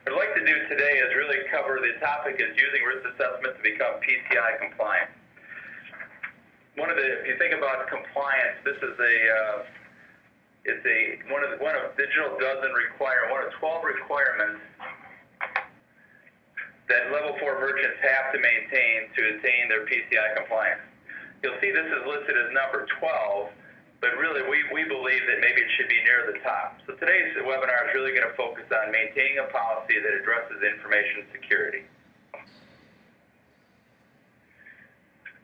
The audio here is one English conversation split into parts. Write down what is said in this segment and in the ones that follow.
What I'd like to do today is really cover the topic is using risk assessment to become PCI compliant. If you think about compliance, this is one of digital dozen one of 12 requirements that level 4 merchants have to maintain to attain their PCI compliance. You'll see this is listed as number 12, but really we believe that maybe it should be near the top. So today's webinar is really going to focus on maintaining a policy that addresses information security.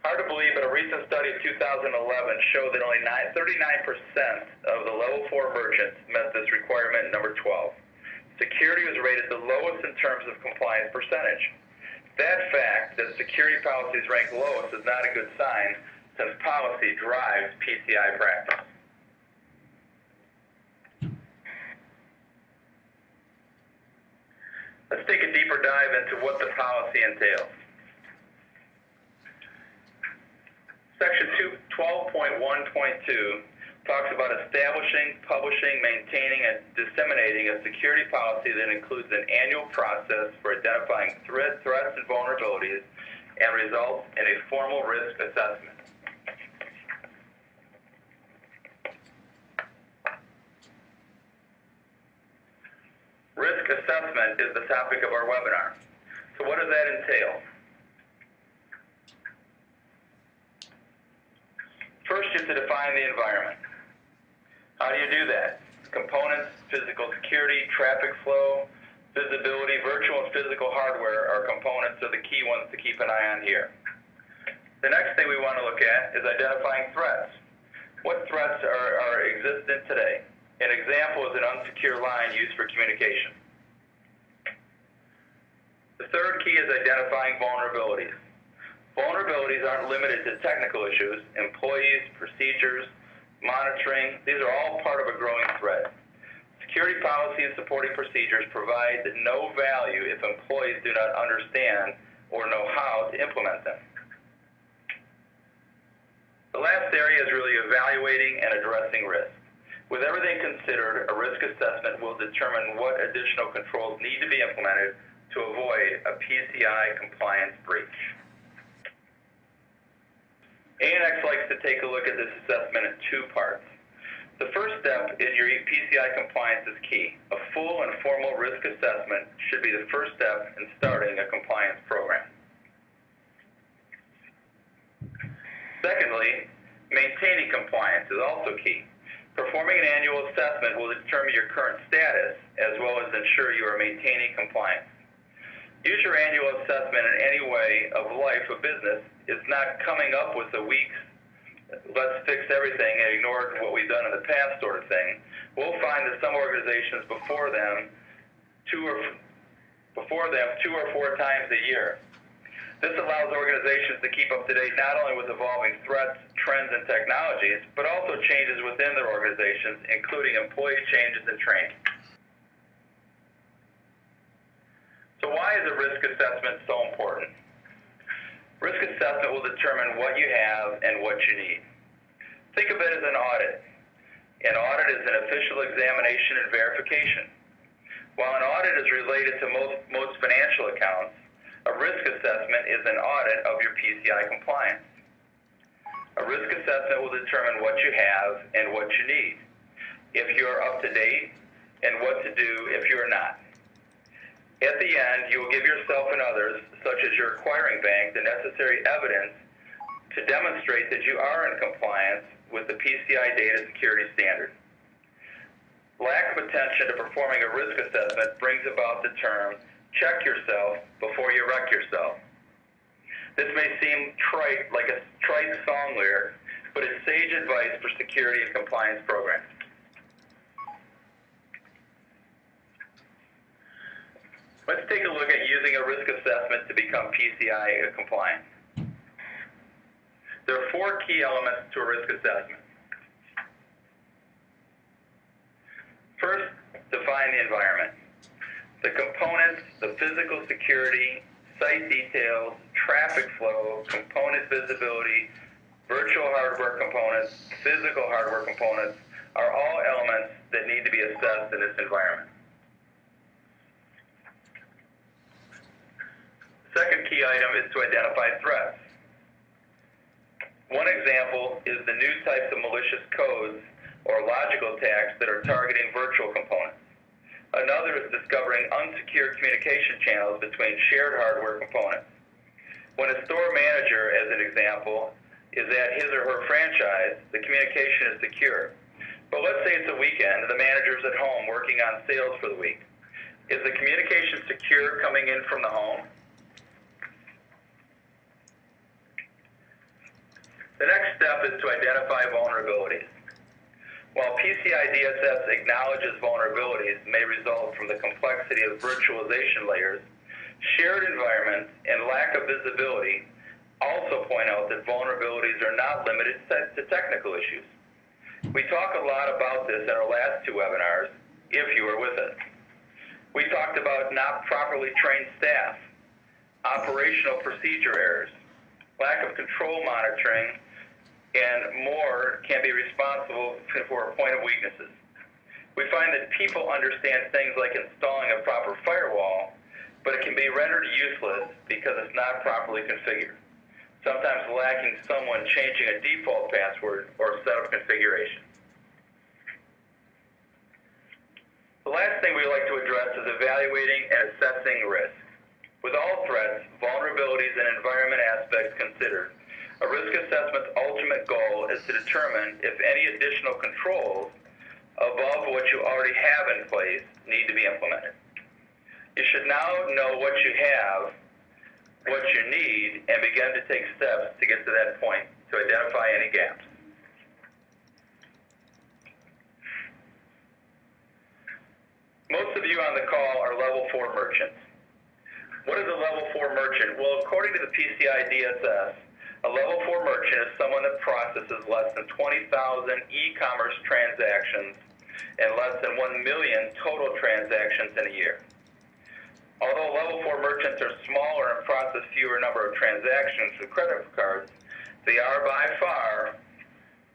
Hard to believe, but a recent study of 2011 showed that only 39% of the level 4 merchants met this requirement, number 12. Security was rated the lowest in terms of compliance percentage. That fact that security policies rank lowest is not a good sign, since policy drives PCI practice. Let's take a deeper dive into what the policy entails. Section 12.1.2 talks about establishing, publishing, maintaining, and disseminating a security policy that includes an annual process for identifying threats and vulnerabilities and results in a formal risk assessment. Risk assessment is the topic of our webinar. So what does that entail? First, you have to define the environment. How do you do that? Components, physical security, traffic flow, visibility, virtual and physical hardware are components of the key ones to keep an eye on here. The next thing we want to look at is identifying threats. What threats are existent today? An example is an unsecure line used for communication. The third key is identifying vulnerabilities. Vulnerabilities aren't limited to technical issues. Employees, procedures, monitoring, these are all part of a growing threat. Security policy and supporting procedures provide no value if employees do not understand or know how to implement them. The last area is really evaluating and addressing risk. With everything considered, a risk assessment will determine what additional controls need to be implemented to avoid a PCI compliance breach. ANX likes to take a look at this assessment in two parts. The first step in your PCI compliance is key. A full and formal risk assessment should be the first step in starting a compliance program. Secondly, maintaining compliance is also key. Performing an annual assessment will determine your current status as well as ensure you are maintaining compliance. Use your annual assessment in any way of life of business. It's not coming up with a week's let's fix everything and ignore what we've done in the past sort of thing. We'll find that some organizations before them two or 4 times a year. This allows organizations to keep up to date not only with evolving threats, trends, and technologies, but also changes within their organizations, including employee changes and training. So why is a risk assessment so important? Risk assessment will determine what you have and what you need. Think of it as an audit. An audit is an official examination and verification. While an audit is related to most financial accounts, a risk assessment is an audit of your PCI compliance. A risk assessment will determine what you have and what you need, if you are up to date, and what to do if you are not. At the end, you will give yourself and others, such as your acquiring bank, the necessary evidence to demonstrate that you are in compliance with the PCI data security standard. Lack of attention to performing a risk assessment brings about the term, check yourself before you wreck yourself. This may seem trite, like a trite song lyric, but it's sage advice for security and compliance programs. Let's take a look at using a risk assessment to become PCI compliant. There are 4 key elements to a risk assessment. First, define the environment. The components, the physical security, site details, traffic flow, component visibility, virtual hardware components, physical hardware components are all elements that need to be assessed in this environment. key item is to identify threats. One example is the new types of malicious codes or logical attacks that are targeting virtual components. Another is discovering unsecure communication channels between shared hardware components. When a store manager, as an example, is at his or her franchise, the communication is secure. But let's say it's a weekend and the manager's at home working on sales for the week. Is the communication secure coming in from the home? The next step is to identify vulnerabilities. While PCI DSS acknowledges vulnerabilities may result from the complexity of virtualization layers, shared environments and lack of visibility also point out that vulnerabilities are not limited to technical issues. We talk a lot about this in our last two webinars, if you were with us. We talked about not properly trained staff, operational procedure errors, lack of control monitoring, and more can be responsible for a point of weaknesses. We find that people understand things like installing a proper firewall, but it can be rendered useless because it's not properly configured, sometimes lacking someone changing a default password or setup configuration. The last thing we like to address is evaluating and assessing risk. With all threats, vulnerabilities, and environment aspects considered, a risk assessment's ultimate goal is to determine if any additional controls above what you already have in place need to be implemented. You should now know what you have, what you need, and begin to take steps to get to that point to identify any gaps. Most of you on the call are level 4 merchants. What is a level 4 merchant? Well, according to the PCI DSS, a level 4 merchant is someone that processes less than 20,000 e-commerce transactions and less than 1 million total transactions in a year. Although level 4 merchants are smaller and process fewer number of transactions with credit cards, they are by far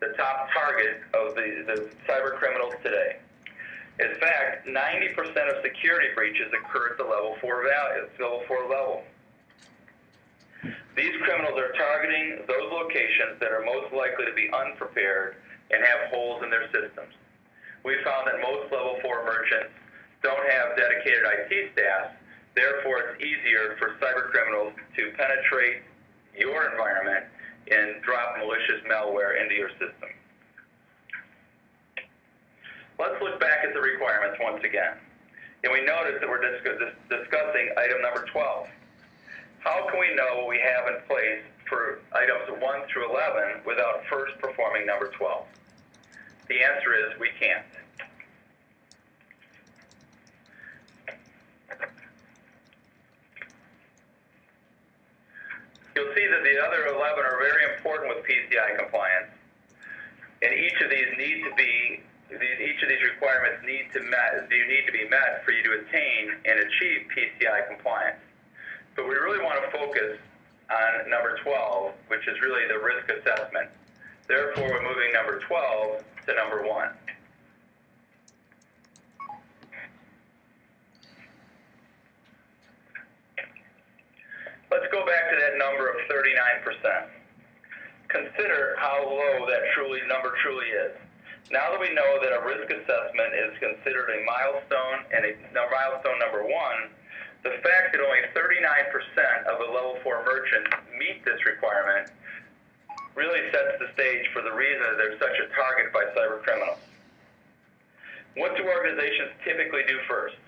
the top target of the cyber criminals today. In fact, 90% of security breaches occur at the level 4 level. These criminals are targeting those locations that are most likely to be unprepared and have holes in their systems. We found that most level 4 merchants don't have dedicated IT staff, therefore it's easier for cyber criminals to penetrate your environment and drop malicious malware into your system. Let's look back at the requirements once again. And we notice that we're discussing item number 12. How can we know what we have in place for items 1 through 11 without first performing number 12? The answer is we can't. You'll see that the other 11 are very important with PCI compliance, and each of these requirements need to be met for you to attain and achieve PCI compliance. But we really want to focus on number 12, which is really the risk assessment. Therefore, we're moving number 12 to number 1. Let's go back to that number of 39%. Consider how low that number truly is. Now that we know that a risk assessment is considered a milestone and milestone number 1, the fact that only 39% of the level 4 merchants meet this requirement really sets the stage for the reason that they're such a target by cyber criminals. What do organizations typically do first?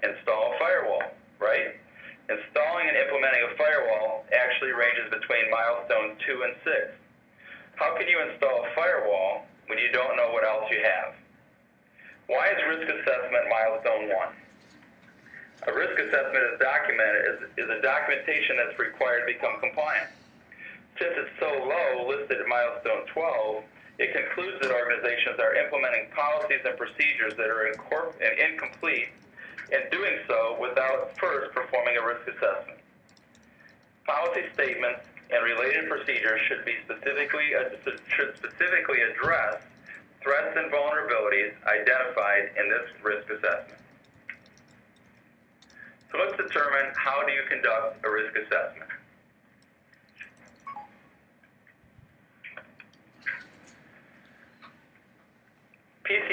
Install a firewall, right? Installing and implementing a firewall actually ranges between milestones 2 and 6. How can you install a firewall when you don't know what else you have? Why is risk assessment milestone 1? A risk assessment is a documentation that's required to become compliant. Since it's so low, listed at milestone 12, it concludes that organizations are implementing policies and procedures that are incomplete and doing so without first performing a risk assessment. Policy statements and related procedures should specifically address threats and vulnerabilities identified in this risk assessment. So let's determine how do you conduct a risk assessment.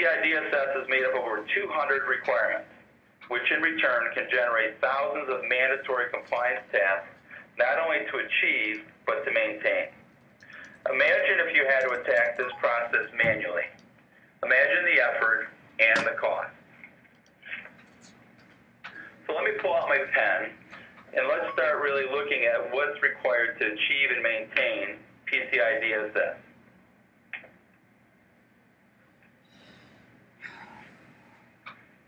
PCI DSS is made up of over 200 requirements, which in return can generate thousands of mandatory compliance tasks, not only to achieve, but to maintain. Imagine if you had to attack this process manually. Imagine the effort and the cost. So let me pull out my pen, and let's start really looking at what's required to achieve and maintain PCI DSS.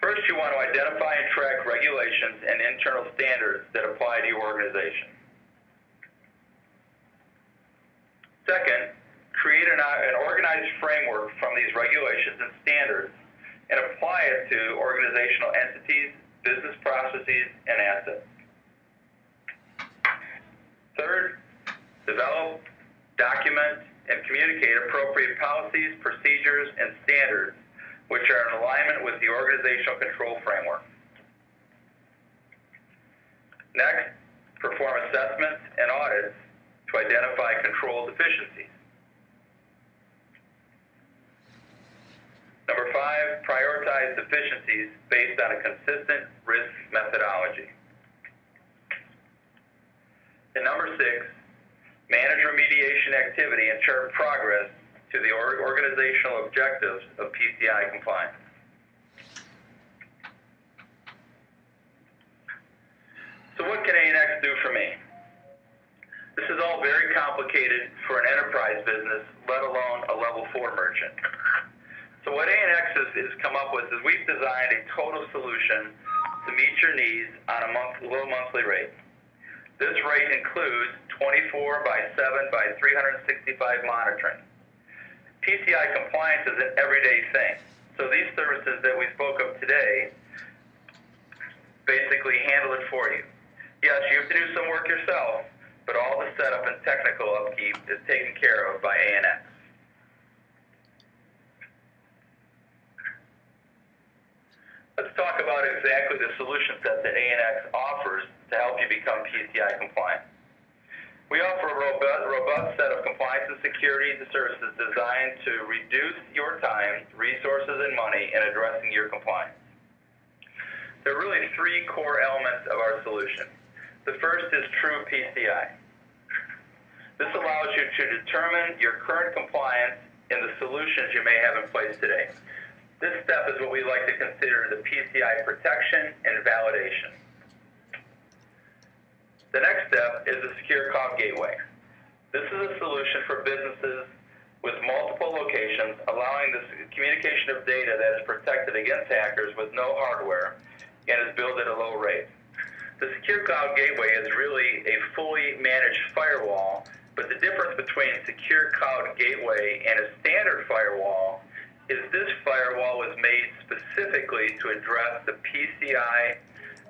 First, you want to identify and track regulations and internal standards that apply to your organization. Second, create an organized framework from these regulations and standards and apply it to organizational entities, business processes, and assets. Third, develop, document, and communicate appropriate policies, procedures, and standards which are in alignment with the organizational control framework. Next, perform assessments and audits to identify control deficiencies. Number 5, prioritize deficiencies based on a consistent risk methodology. And number 6, manage remediation activity and chart progress to the organizational objectives of PCI compliance. So what can ANX do for me? This is all very complicated for an enterprise business, let alone a level 4 merchant. So what ANX has come up with is we've designed a total solution to meet your needs on a low monthly rate. This rate includes 24/7/365 monitoring. PCI compliance is an everyday thing. So these services that we spoke of today basically handle it for you. Yes, you have to do some work yourself, but all the setup and technical upkeep is taken care of by ANX. Let's talk about exactly the solution set that ANX offers to help you become PCI compliant. We offer a robust set of compliance and security services designed to reduce your time, resources, and money in addressing your compliance. There are really 3 core elements of our solution. The first is true PCI. This allows you to determine your current compliance and the solutions you may have in place today. This step is what we like to consider the PCI protection and validation. The next step is the secure cloud gateway. This is a solution for businesses with multiple locations, allowing the communication of data that is protected against hackers with no hardware and is billed at a low rate. The secure cloud gateway is really a fully managed firewall, but the difference between secure cloud gateway and a standard firewall is this firewall was made specifically to address the PCI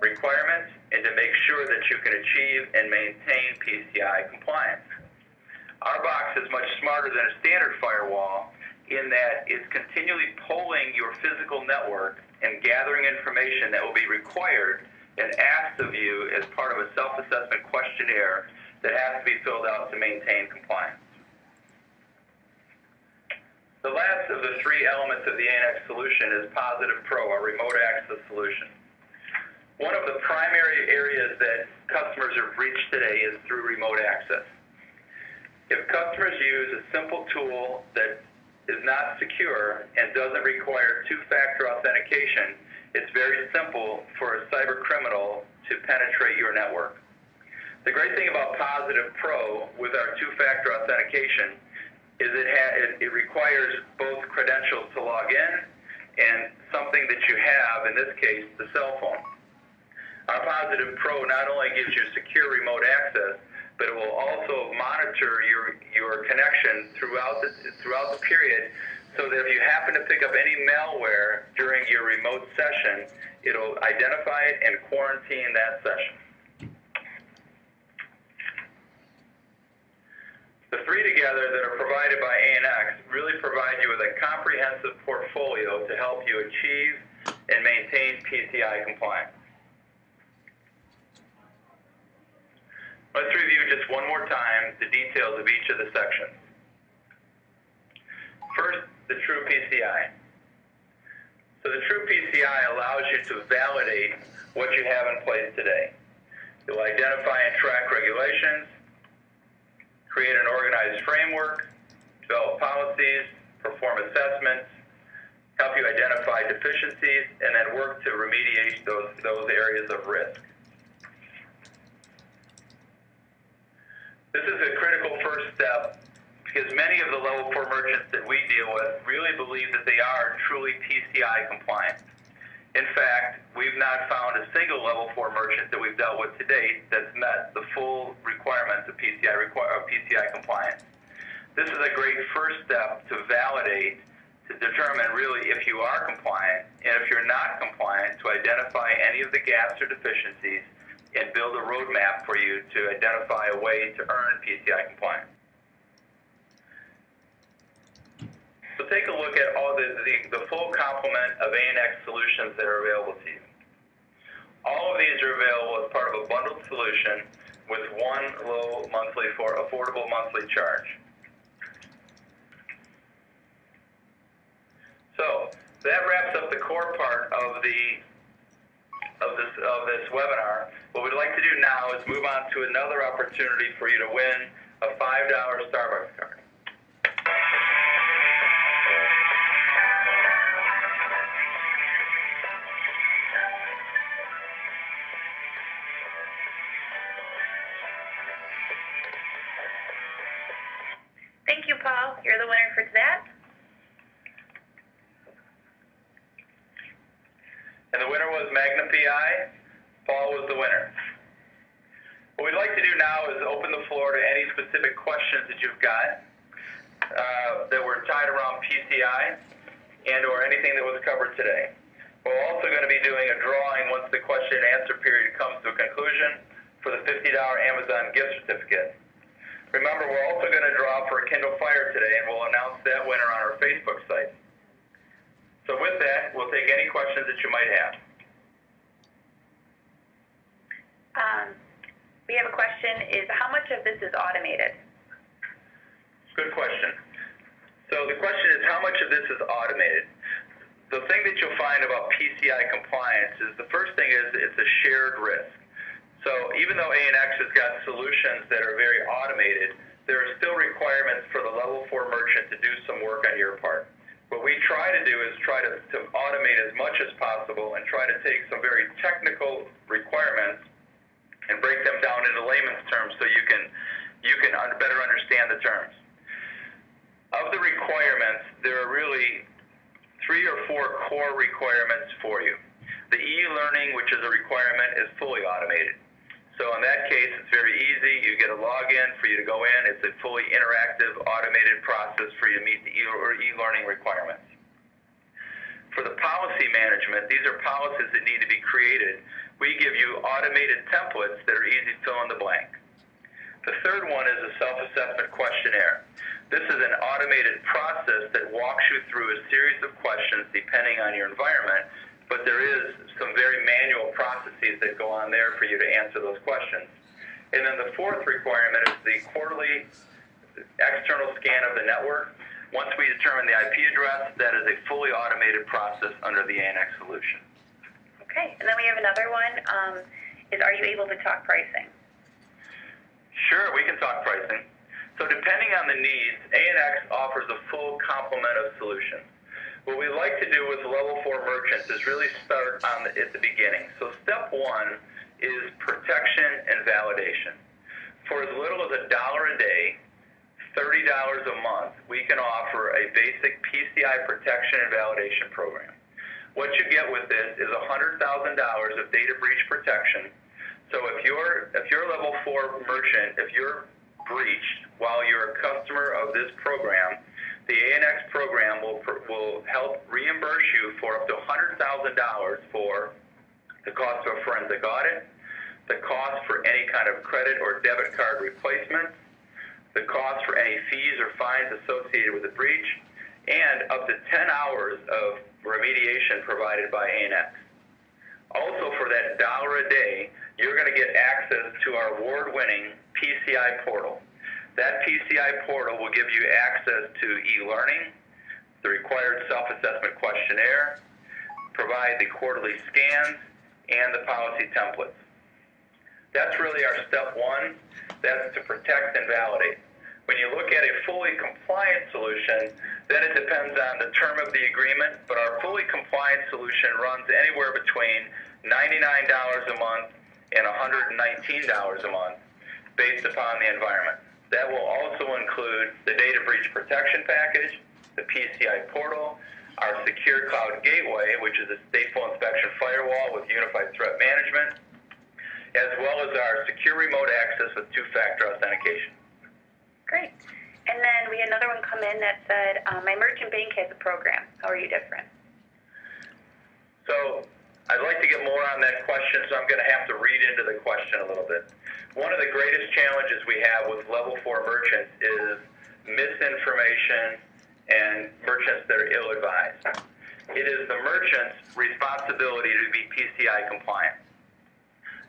requirements and to make sure that you can achieve and maintain PCI compliance. Our box is much smarter than a standard firewall in that it's continually polling your physical network and gathering information that will be required and asked of you as part of a self-assessment questionnaire that has to be filled out to maintain compliance. The last of the 3 elements of the ANX solution is Positive Pro, our remote access solution. One of the primary areas that customers have reached today is through remote access. If customers use a simple tool that is not secure and doesn't require 2-factor authentication, it's very simple for a cyber criminal to penetrate your network. The great thing about Positive Pro with our 2-factor authentication is it requires both credentials to log in and something that you have, in this case, the cell phone. Our Positive Pro not only gives you secure remote access, but it will also monitor your connection throughout the period, so that if you happen to pick up any malware during your remote session, it'll identify it and quarantine that session. The 3 together that are provided by ANX really provide you with a comprehensive portfolio to help you achieve and maintain PCI compliance. Let's review just one more time the details of each of the sections. First, the true PCI. PCI allows you to validate what you have in place today. It will identify and track regulations, create an organized framework, develop policies, perform assessments, help you identify deficiencies, and then work to remediate those areas of risk. This is a critical first step because many of the level 4 merchants that we deal with really believe that they are truly PCI compliant. In fact, we've not found a single level 4 merchant that we've dealt with to date that's met the full requirements of PCI compliance. This is a great first step to validate, to determine really if you are compliant, and if you're not compliant, to identify any of the gaps or deficiencies and build a roadmap for you to identify a way to earn PCI compliance. So take a look at all the full complement of ANX solutions that are available to you. All of these are available as part of a bundled solution with one low monthly affordable monthly charge. So that wraps up the core part of this webinar. What we'd like to do now is move on to another opportunity for you to win a $5 Starbucks card. Thank you, Paul. You're the winner for that. And the winner was Magna PI. Paul was the winner. What we'd like to do now is open the floor to any specific questions that you've got that were tied around PCI and or anything that was covered today. We're also going to be doing a drawing once the question and answer period comes to a conclusion for the $50 Amazon gift certificate. Remember, we're also going to draw for a Kindle Fire today, and we'll announce that winner on our Facebook site. So with that, we'll take any questions that you might have. We have a question, is how much of this is automated? Good question. So the question is, how much of this is automated? The thing that you'll find about PCI compliance is the first thing is it's a shared risk. So even though ANX has got solutions that are very automated, there are still requirements for the level 4 merchant to do some work on your part. What we try to do is try to automate as much as possible and try to take some very technical requirements and break them down into layman's terms so you can better understand the terms. Of the requirements, there are really 3 or 4 core requirements for you. The e-learning, which is a requirement, is fully automated. So in that case, it's very easy. You get a login for you to go in. It's a fully interactive, automated process for you to meet the e-learning requirements. For the policy management, these are policies that need to be created. We give you automated templates that are easy to fill in the blank. The third one is a self-assessment questionnaire. This is an automated process that walks you through a series of questions depending on your environment, but there is some very manual processes that go on there for you to answer those questions. And then the fourth requirement is the quarterly external scan of the network. Once we determine the IP address, that is a fully automated process under the ANX solution. Okay, and then we have another one, are you able to talk pricing? Sure, we can talk pricing. So depending on the needs, ANX offers a full complement of solutions. What we like to do with level 4 merchants is really start at the beginning. So step 1 is protection and validation. For as little as $1 a day, $30 a month, we can offer a basic PCI protection and validation program. What you get with this is $100,000 of data breach protection. So if you're level 4 merchant, if you're breached while you're a customer of this program, the ANX program will help reimburse you for up to $100,000 for the cost of a forensic audit, the cost for any kind of credit or debit card replacement, the cost for any fees or fines associated with the breach, and up to 10 hours of remediation provided by ANX. Also, for that $1 a day, you're going to get access to our award-winning PCI portal. That PCI portal will give you access to e-learning, the required self-assessment questionnaire, provide the quarterly scans and the policy templates. That's really our step one. That's to protect and validate. When you look at a fully compliant solution, then it depends on the term of the agreement, but our fully compliant solution runs anywhere between $99 a month and $119 a month based upon the environment. That will also include the data breach protection package, the PCI portal, our secure cloud gateway, which is a stateful inspection firewall with unified threat management, as well as our secure remote access with two-factor authentication. Great. And then we had another one come in that said, my merchant bank has a program. How are you different? So I'd like to get more on that question, so I'm going to have to read into the question a little bit. One of the greatest challenges we have with level 4 merchants is misinformation and merchants that are ill-advised. It is the merchant's responsibility to be PCI compliant.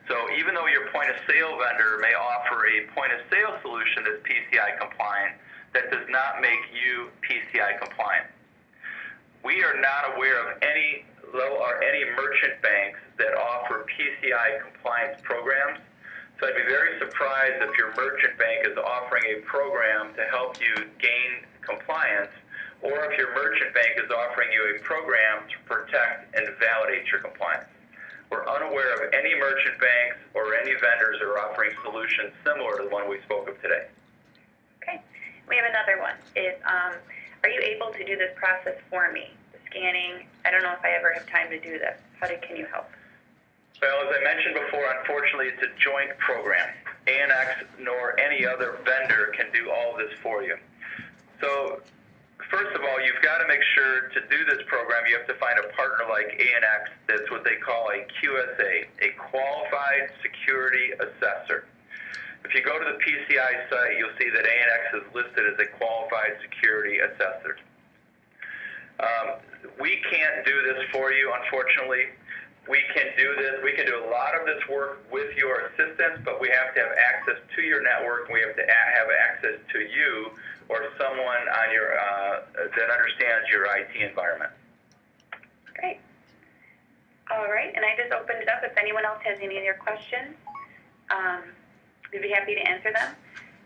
So even though your point-of-sale vendor may offer a point-of-sale solution that's PCI compliant, that does not make you PCI compliant. We are not aware of any merchant banks that offer PCI compliance programs. So I'd be very surprised if your merchant bank is offering a program to help you gain compliance, or if your merchant bank is offering you a program to protect and validate your compliance. We're unaware of any merchant banks or any vendors that are offering solutions similar to the one we spoke of today. Okay. We have another one. Are you able to do this process for me? The scanning, I don't know if I ever have time to do this. Can you help? Well, as I mentioned before, unfortunately, it's a joint program. ANX nor any other vendor can do all this for you. So, first of all, you've got to make sure to do this program, you have to find a partner like ANX that's what they call a QSA, a Qualified Security Assessor. If you go to the PCI site, you'll see that ANX is listed as a Qualified Security Assessor. We can't do this for you, unfortunately. We can do this. We can do a lot of this work with your assistance, but we have to have access to your network. We have to have access to you or someone on your that understands your IT environment. Great. All right, and I just opened it up. If anyone else has any other questions, we'd be happy to answer them.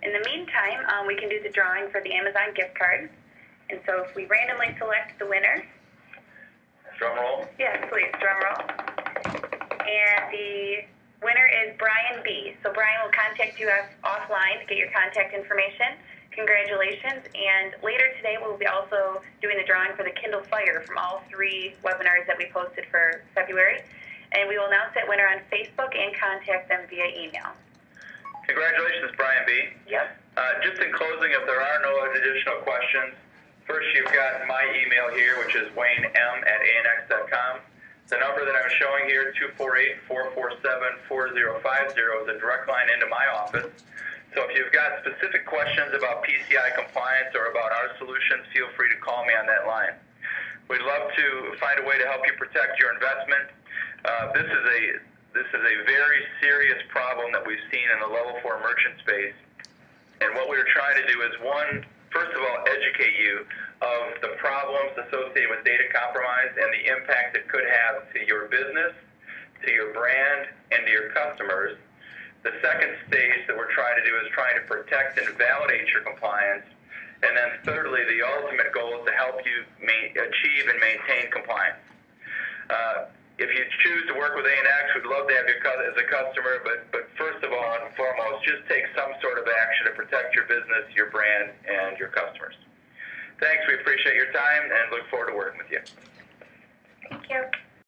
In the meantime, we can do the drawing for the Amazon gift card. And so if we randomly select the winner. Drum roll? Yes, please, drum roll. And the winner is Brian B. So Brian will contact you offline to get your contact information. Congratulations. And later today, we'll be also doing the drawing for the Kindle Fire from all 3 webinars that we posted for February. And we will announce that winner on Facebook and contact them via email. Congratulations, Brian B. Yep. Just in closing, if there are no additional questions, first you've got my email here, which is waynem@anx.com. The number that I'm showing here, 248-447-4050, is a direct line into my office. So if you've got specific questions about PCI compliance or about our solutions, feel free to call me on that line. We'd love to find a way to help you protect your investment. This is a very serious problem that we've seen in the level 4 merchant space. And what we're trying to do is, first of all, educate you of the problems associated with data compromise and the impact it could have to your business, to your brand, and to your customers. The second stage that we're trying to do is trying to protect and validate your compliance. And then thirdly, the ultimate goal is to help you achieve and maintain compliance. If you choose to work with ANX, we'd love to have you as a customer, but first of all and foremost, just take some sort of action to protect your business, your brand, and your customers. Thanks, we appreciate your time and look forward to working with you. Thank you.